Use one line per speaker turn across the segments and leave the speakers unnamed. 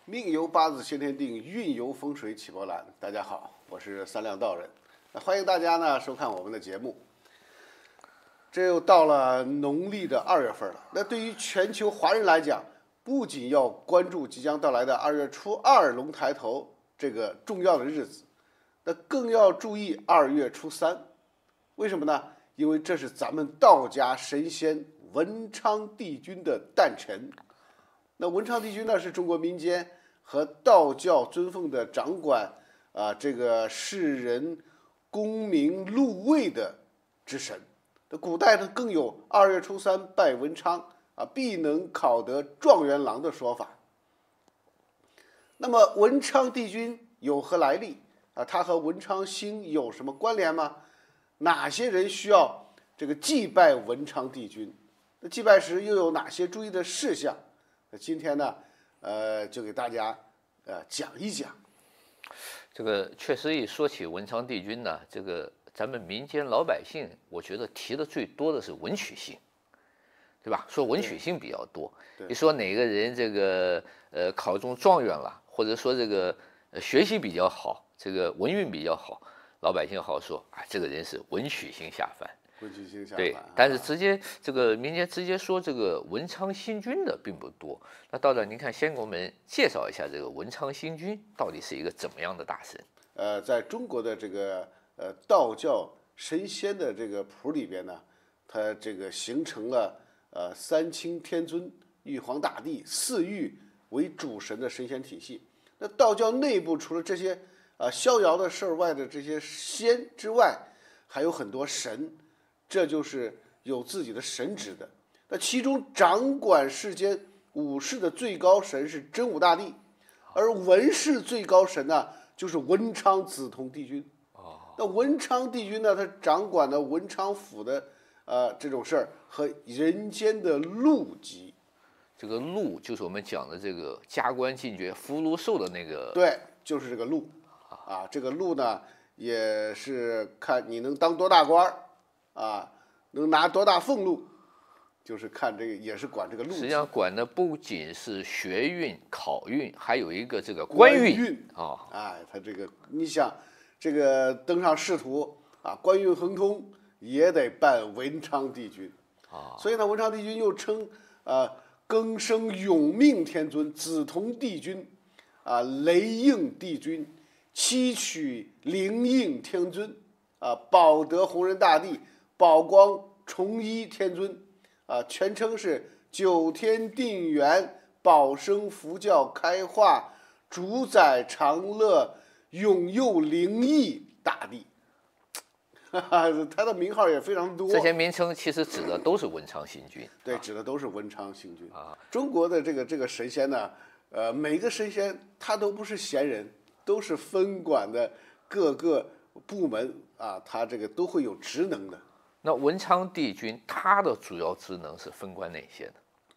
命由八字先天定，运由风水起波澜。大家好，我是三亮道人。欢迎大家呢收看我们的节目。这又到了农历的2月份了。那对于全球华人来讲，不仅要关注即将到来的2月初2龙抬头这个重要的日子，那更要注意2月初3。为什么呢？因为这是咱们道家神仙文昌帝君的诞辰。那文昌帝君呢，是中国民间和道教尊奉的掌管这个世人功名禄位的之神。那古代呢，更有2月初3拜文昌必能考得状元郎的说法。那么文昌帝君有何来历它和文昌星有什么关联吗？哪些人需要这个祭拜文昌帝君？那祭拜时又有哪些注意的事项？那今天呢，就给大家讲一讲。
这个确实一说起文昌帝君呢，这个咱们民间老百姓，我觉得提的最多的是文曲星，对吧？说文曲星比较多。一说哪个人这个考中状元了，或者说这个学习比较好，这个文运比较好，老百姓好说这个人是文曲星下凡。
文曲星下凡。
对，但是直接这个民间直接说这个文昌星君的并不多。那道长，您看先给我们介绍一下这个文昌星君到底是一个怎么样的大神？
在中国的这个道教神仙的这个谱里边呢，它这个形成了三清天尊、玉皇大帝、四御为主神的神仙体系。那道教内部除了这些逍遥的事儿外的这些仙之外，还有很多神，这就是有自己的神职的。那其中掌管世间武士的最高神是真武大帝，而文士最高神呢，就是文昌子同帝君。那文昌帝君呢，他掌管的文昌府的这种事儿和人间的禄籍。
这个禄就是我们讲的这个加官进爵、福禄寿的那个。
对，就是这个禄这个禄呢，也是看你能当多大官能拿多大俸禄，就是看这个，也是管这个禄。
实际上管的不仅是学运、考运，还有一个这个官运
他这个你想，这个登上仕途官运亨通，也得拜文昌帝君所以呢，文昌帝君又称庚生永命天尊、紫铜帝君雷应帝君、七曲灵应天尊保德弘仁大帝、宝光崇一天尊全称是九天定元保生佛教开化主宰长乐永佑灵义大帝。他的名号也非常多。
这些名称其实指的都是文昌星君。
对，指的都是文昌星君中国的这个神仙呢，每个神仙他都不是闲人，都是分管的各个部门他这个都会有职能的。
那文昌帝君他的主要职能是分管哪些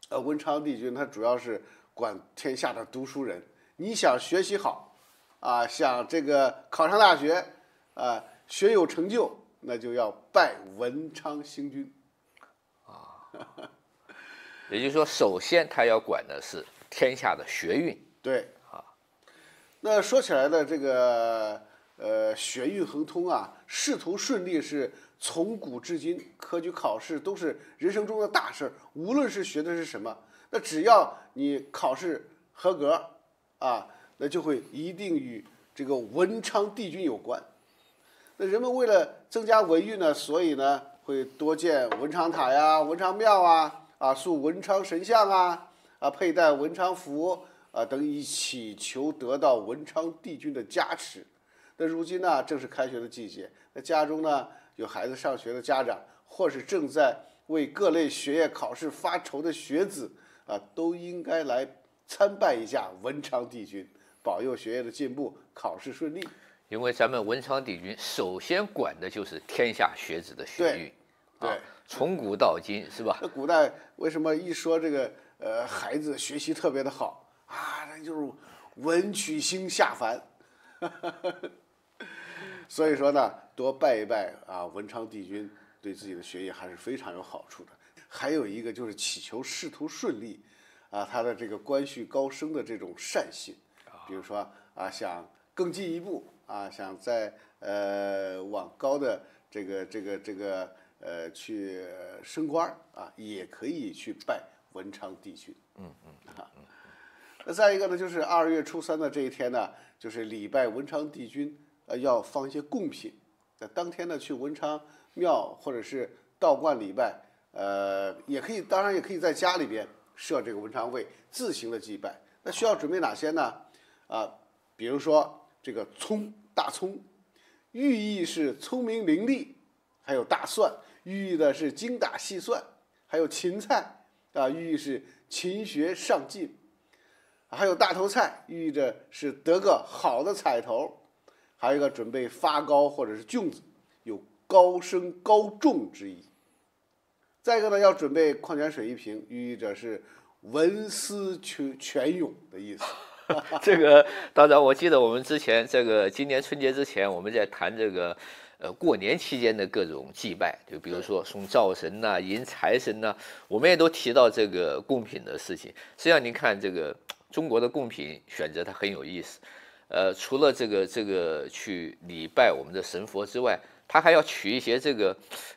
呢？
文昌帝君他主要是管天下的读书人。你想学习好想这个考上大学学有成就，那就要拜文昌星君
也就是说，首先他要管的是天下的学运。
对那说起来的这个学运亨通仕途顺利是从古至今科举考试都是人生中的大事，无论是学的是什么，那只要你考试合格那就会一定与这个文昌帝君有关。那人们为了增加文运呢，所以呢会多建文昌塔呀、文昌庙塑文昌神像佩戴文昌符等，以祈求得到文昌帝君的加持。那如今呢，正是开学的季节，那家中呢有孩子上学的家长，或是正在为各类学业考试发愁的学子都应该来参拜一下文昌帝君，保佑学业的进步，考试顺利。
因为咱们文昌帝君首先管的就是天下学子的学运。
对，
从古到今是吧？
那古代为什么一说这个孩子学习特别的好那就是文曲星下凡所以说呢，多拜一拜文昌帝君，对自己的学业还是非常有好处的。还有一个就是祈求仕途顺利他的这个官序高升的这种善心，比如说想更进一步想在往高的这个去升官也可以去拜文昌帝君。那再一个呢，就是2月初3的这一天呢，就是礼拜文昌帝君，要放一些贡品。在当天呢，去文昌庙或者是道观礼拜，也可以，当然也可以在家里边设这个文昌位，自行的祭拜。那需要准备哪些呢？比如说这个大葱，寓意是聪明伶俐；还有大蒜，寓意的是精打细算；还有芹菜寓意是勤学上进；还有大头菜，寓意着是得个好的彩头；还有一个准备发糕或者是粽子，有高升高中之意。再一个呢，要准备矿泉水1瓶，寓意着是文思泉涌的意思。
这个当然，我记得我们之前今年春节之前，我们在谈这个过年期间的各种祭拜，就比如说送灶神呐、迎财神呐，我们也都提到这个贡品的事情。实际上，您看这个中国的贡品选择它很有意思，除了这个去礼拜我们的神佛之外，他还要取一些这个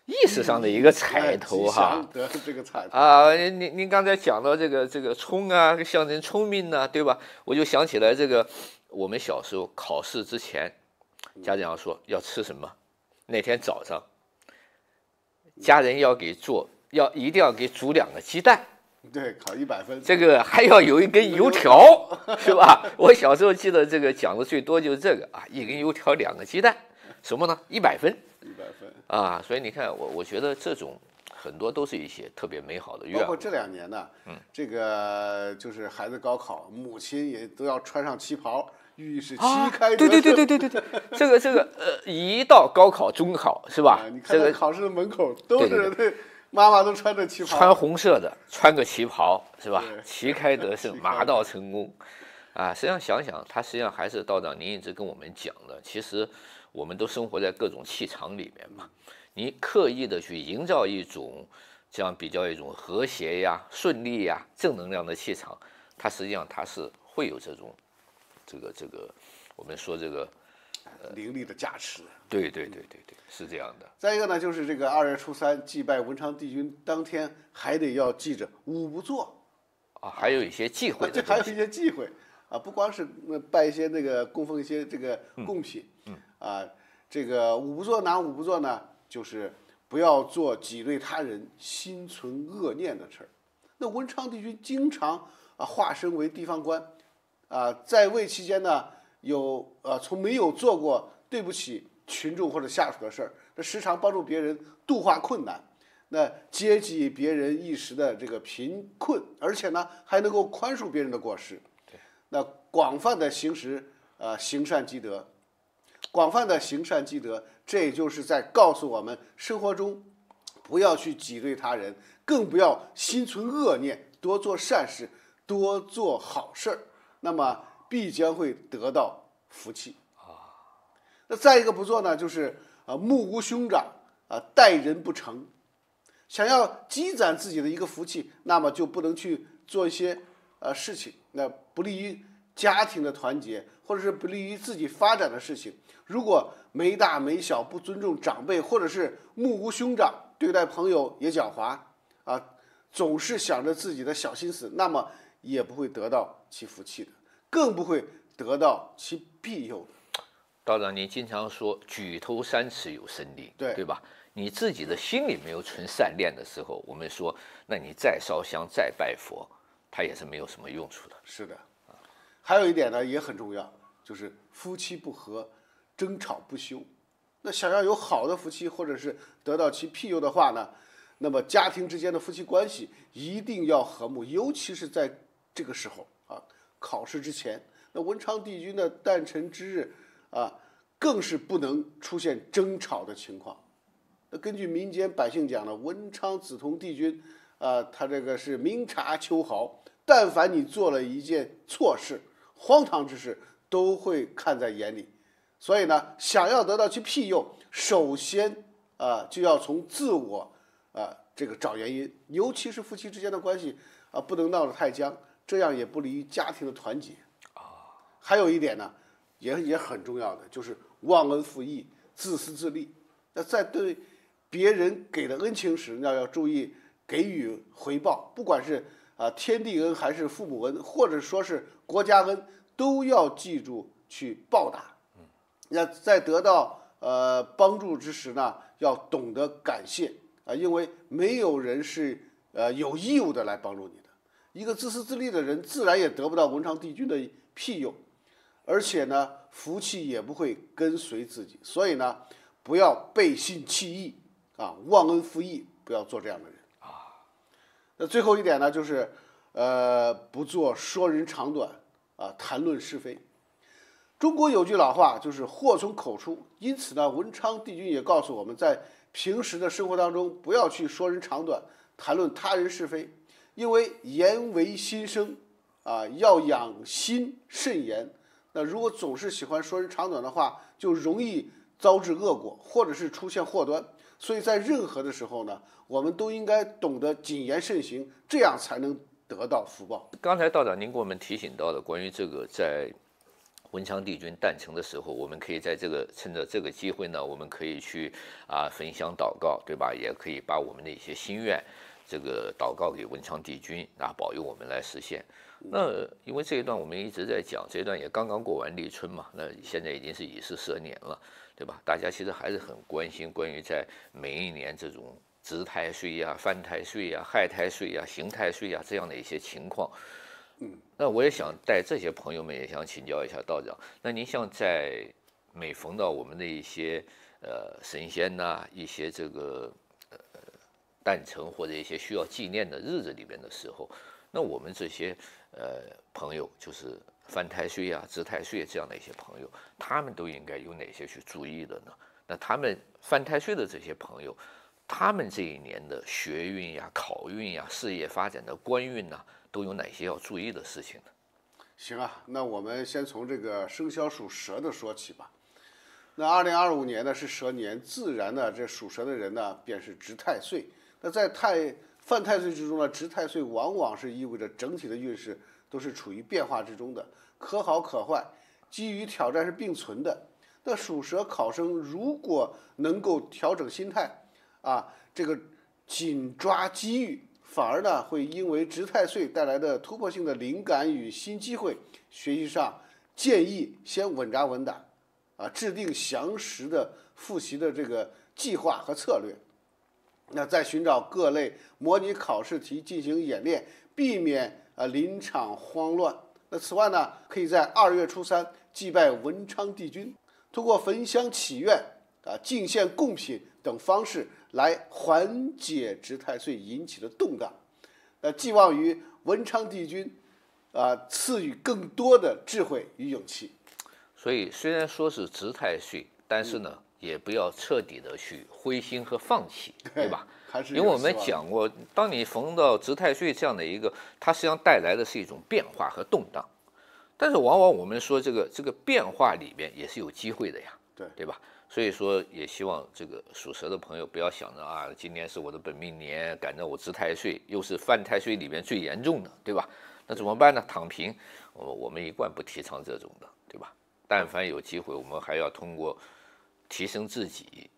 意识上的一个彩头哈，
这个彩头
您刚才讲到这个葱象征聪明呢，对吧？我就想起来我们小时候考试之前，家长说要吃什么，那天早上，家人一定要给煮2个鸡蛋。
对，考100分，
这个还要有一根油条，是吧？我小时候记得讲的最多就是这个1根油条2个鸡蛋。什么呢？100分所以你看，我觉得这种很多都是一些特别美好的愿望。
包括这2年呢，这个就是孩子高考，母亲也都要穿上旗袍，寓意是旗开得胜。
对，这个一到高考、中考是吧？
你看考试的门口都是妈妈都穿着旗袍，
穿红色的，穿个旗袍是吧？旗开得胜，马到成功实际上想想，他实际上还是道长您一直跟我们讲的，其实我们都生活在各种气场里面嘛，你刻意的去营造一种这样比较一种和谐呀、顺利呀、正能量的气场，它实际上它是会有这种我们说
灵力的加持。
对，是这样的。
再一个呢，就是这个2月初3祭拜文昌帝君当天，还得要记着5不做
还有一些忌讳的，
还有一些忌讳不光是拜一些供奉一些这个贡品，这个5不做哪5不做呢？就是不要做挤兑他人、心存恶念的事儿。那文昌帝君经常化身为地方官，在位期间呢，从没有做过对不起群众或者下属的事儿，那时常帮助别人度化困难，那接济别人一时的这个贫困，而且呢还能够宽恕别人的过失。那广泛的行善积德，这也就是在告诉我们，生活中不要去挤兑他人，更不要心存恶念，多做善事，多做好事儿，那么必将会得到福气那再一个不做呢，就是目无兄长待人不诚。想要积攒自己的一个福气，那么就不能去做一些事情，那不利于家庭的团结，或者是不利于自己发展的事情。如果没大没小，不尊重长辈，或者是目无兄长，对待朋友也狡猾总是想着自己的小心思，那么也不会得到其福气的，更不会得到其庇佑的。
道长，您经常说举头三尺有神灵，对吧？你自己的心里没有存善念的时候，我们说，那你再烧香再拜佛，它也是没有什么用处的。
是的，还有一点呢也很重要，就是夫妻不和，争吵不休。那想要有好的福气，或者是得到其庇佑的话呢，那么家庭之间的夫妻关系一定要和睦，尤其是在这个时候考试之前，那文昌帝君的诞辰之日更是不能出现争吵的情况。那根据民间百姓讲呢，文昌子同帝君他这个是明察秋毫，但凡你做了一件错事、荒唐之事，都会看在眼里。所以呢，想要得到其庇佑，首先就要从自我这个找原因，尤其是夫妻之间的关系不能闹得太僵，这样也不利于家庭的团结。还有一点呢，也很重要的，就是忘恩负义、自私自利。那在对别人给的恩情时，要注意给予回报，不管是天地恩还是父母恩，或者说是国家恩，都要记住去报答。那在得到帮助之时呢，要懂得感谢因为没有人是有义务的来帮助你的。一个自私自利的人，自然也得不到文昌帝君的庇佑，而且呢，福气也不会跟随自己。所以呢，不要背信弃义忘恩负义，不要做这样的人那最后一点呢，就是不做说人长短谈论是非。中国有句老话，就是祸从口出。因此呢，文昌帝君也告诉我们，在平时的生活当中，不要去说人长短，谈论他人是非，因为言为心生要养心慎言。那如果总是喜欢说人长短的话，就容易遭致恶果，或者是出现祸端。所以在任何的时候呢，我们都应该懂得谨言慎行，这样才能得到福报。
刚才道长您给我们提醒到的关于这个在文昌帝君诞辰的时候，我们可以在趁着这个机会呢，我们可以去焚香祷告，对吧？也可以把我们的一些心愿这个祷告给文昌帝君保佑我们来实现。那因为这一段我们一直在讲，这一段也刚刚过完立春嘛，那现在已经是乙巳蛇年了，对吧？大家其实还是很关心关于在每一年这种值太岁犯太岁害太岁刑太岁这样的一些情况。那我也想带这些朋友们也想请教一下道长，那您像在每逢到我们的一些神仙一些这个诞辰或者一些需要纪念的日子里边的时候，那我们这些朋友，就是犯太岁值太岁这样的一些朋友，他们都应该有哪些去注意的呢？那他们犯太岁的这些朋友，他们这一年的学运考运事业发展的官运都有哪些要注意的事情呢？
行那我们先从这个生肖属蛇的说起吧。那2025年呢是蛇年，自然呢这属蛇的人呢便是值太岁。那在犯太岁之中呢，值太岁往往是意味着整体的运势都是处于变化之中的，可好可坏，机遇挑战是并存的。那属蛇考生如果能够调整心态这个紧抓机遇，反而呢会因为值太岁带来的突破性的灵感与新机会，学习上建议先稳扎稳打制定详实的复习的这个计划和策略。那再寻找各类模拟考试题进行演练，避免临场慌乱。那此外呢，可以在2月初3祭拜文昌帝君，通过焚香祈愿敬献贡品等方式来缓解值太岁引起的动荡。寄望于文昌帝君赐予更多的智慧与勇气。
所以虽然说是值太岁，但是呢，也不要彻底的去灰心和放弃，对吧？因为我们讲过，当你逢到值太岁这样的一个，它实际上带来的是一种变化和动荡。但是往往我们说这个变化里边也是有机会的呀，对吧？所以说也希望这个属蛇的朋友不要想着今年是我的本命年，赶着我值太岁，又是犯太岁里边最严重的，对吧？那怎么办呢？躺平，我们一贯不提倡这种的，对吧？但凡有机会，我们还要通过提升自己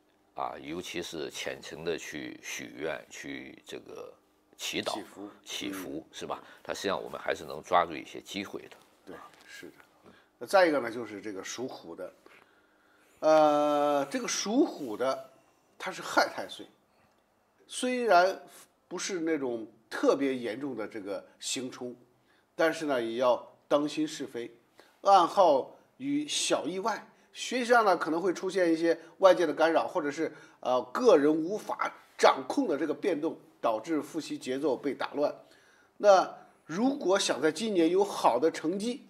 尤其是虔诚的去许愿，去这个祈祷、祈福，是吧？它实际上我们还是能抓住一些机会的。
对，是的。那再一个呢，就是这个属虎的，这个属虎的它是害太岁，虽然不是那种特别严重的这个刑冲，但是呢也要当心是非，暗耗与小意外。学习上呢可能会出现一些外界的干扰，或者是个人无法掌控的这个变动，导致复习节奏被打乱。那如果想在今年有好的成绩，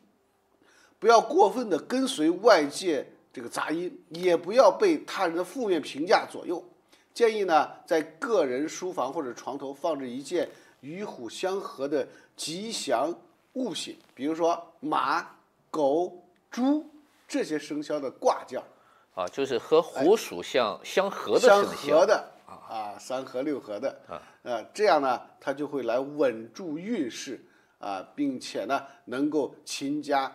不要过分的跟随外界这个杂音，也不要被他人的负面评价左右。建议呢在个人书房或者床头放置一件与虎相合的吉祥物品，比如说马、狗、猪这些生肖的挂件
就是和虎属相合的生肖。
3合6合的这样呢，它就会来稳住运势并且呢，能够勤加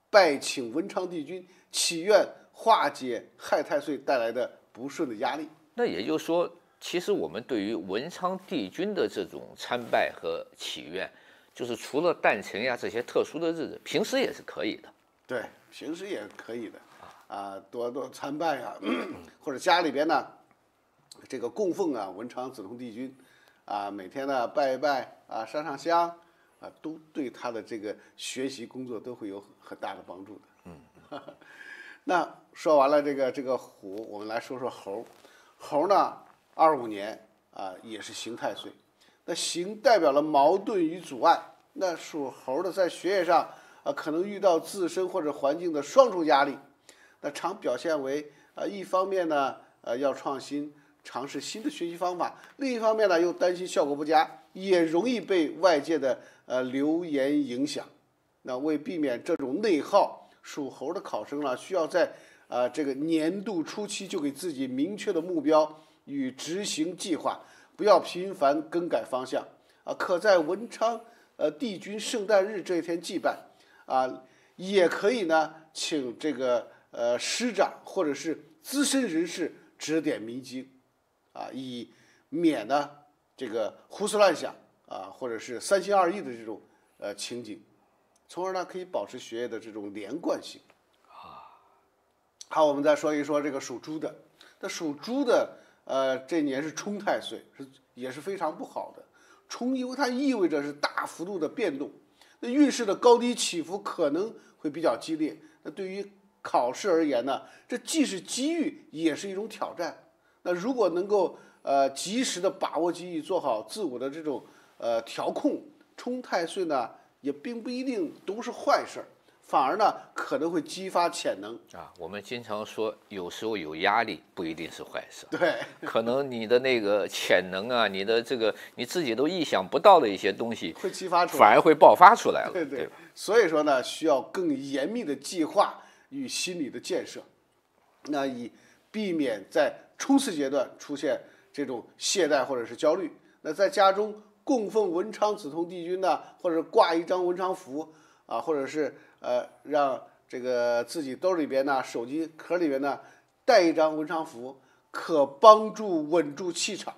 拜请文昌帝君，祈愿化解害太岁带来的不顺的压力。
那也就是说，其实我们对于文昌帝君的这种参拜和祈愿，就是除了诞辰呀这些特殊的日子，平时也是可以的。
对，平时也可以的多多参拜或者家里边呢，这个供奉文昌子同帝君每天呢拜一拜上上香都对他的这个学习工作都会有很大的帮助的。那说完了这个虎，我们来说说猴。猴呢，25年也是刑太岁，那刑代表了矛盾与阻碍。那属猴的在学业上可能遇到自身或者环境的双重压力，那常表现为一方面呢要创新，尝试新的学习方法，另一方面呢又担心效果不佳，也容易被外界的流言影响。那为避免这种内耗，属猴的考生呢需要在这个年度初期就给自己明确的目标与执行计划，不要频繁更改方向可在文昌帝君圣诞日这一天祭拜也可以呢请这个师长或者是资深人士指点迷津以免呢这个胡思乱想或者是三心二意的这种情景，从而呢可以保持学业的这种连贯性好，我们再说一说这个属猪的。那属猪的这年是冲太岁，也是非常不好的。冲因为它意味着是大幅度的变动，那运势的高低起伏可能会比较激烈。那对于考试而言呢，这既是机遇，也是一种挑战。那如果能够及时的把握机遇，做好自我的这种调控，冲太岁呢也并不一定都是坏事儿。反而呢可能会激发潜能
我们经常说，有时候有压力不一定是坏事。
对，
可能你的那个潜能你的这个你自己都意想不到的一些东西
会激发出来，
反而会爆发出来了。
对，所以说呢，需要更严密的计划与心理的建设，那以避免在冲刺阶段出现这种懈怠或者是焦虑。那在家中供奉文昌子同帝君呢，或者挂一张文昌符或者是让这个自己兜里边呢、手机壳里边呢带一张文昌符，可帮助稳住气场。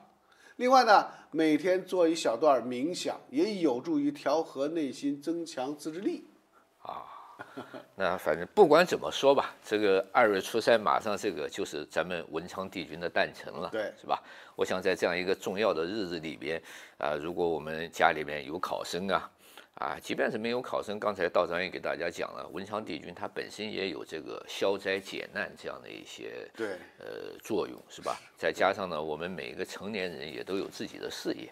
另外呢，每天做一小段冥想，也有助于调和内心，增强自制力。
那反正不管怎么说吧，这个2月初3马上这个就是咱们文昌帝君的诞辰了，
对，
是吧？我想在这样一个重要的日子里边如果我们家里面有考生即便是没有考生，刚才道长也给大家讲了，文昌帝君它本身也有这个消灾解难这样的一些作用，是吧？再加上呢，我们每一个成年人也都有自己的事业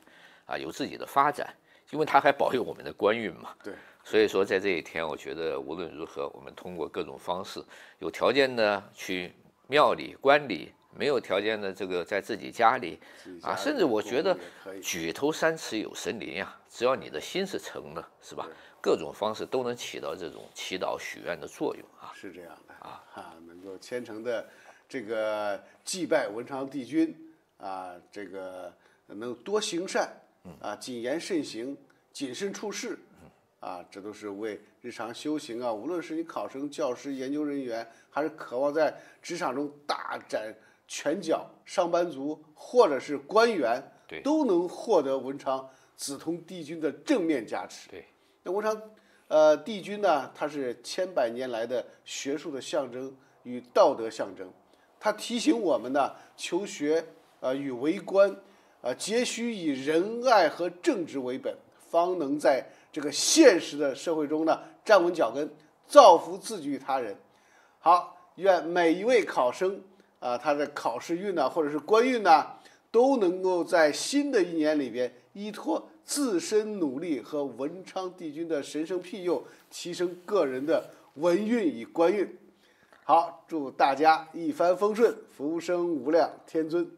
有自己的发展，因为它还保佑我们的官运嘛。
对，
所以说在这一天，我觉得无论如何，我们通过各种方式，有条件的去庙里、观里，没有条件的这个在自己家里甚至我觉得举头三尺有神灵只要你的心是诚的，是吧？各种方式都能起到这种祈祷许愿的作用
是这样的能够虔诚的这个祭拜文昌帝君这个能多行善谨言慎行，谨慎处事这都是为日常修行无论是你考生、教师、研究人员，还是渴望在职场中大展拳脚上班族或者是官员，都能获得文昌子同帝君的正面加持。
对，
那文昌帝君呢，它是千百年来的学术的象征与道德象征，它提醒我们呢，求学与为官皆须以仁爱和正直为本，方能在这个现实的社会中呢站稳脚跟，造福自己与他人。好，愿每一位考生他的考试运或者是官运都能够在新的一年里边依托自身努力和文昌帝君的神圣庇佑，提升个人的文运与官运。好，祝大家一帆风顺，福生无量，天尊。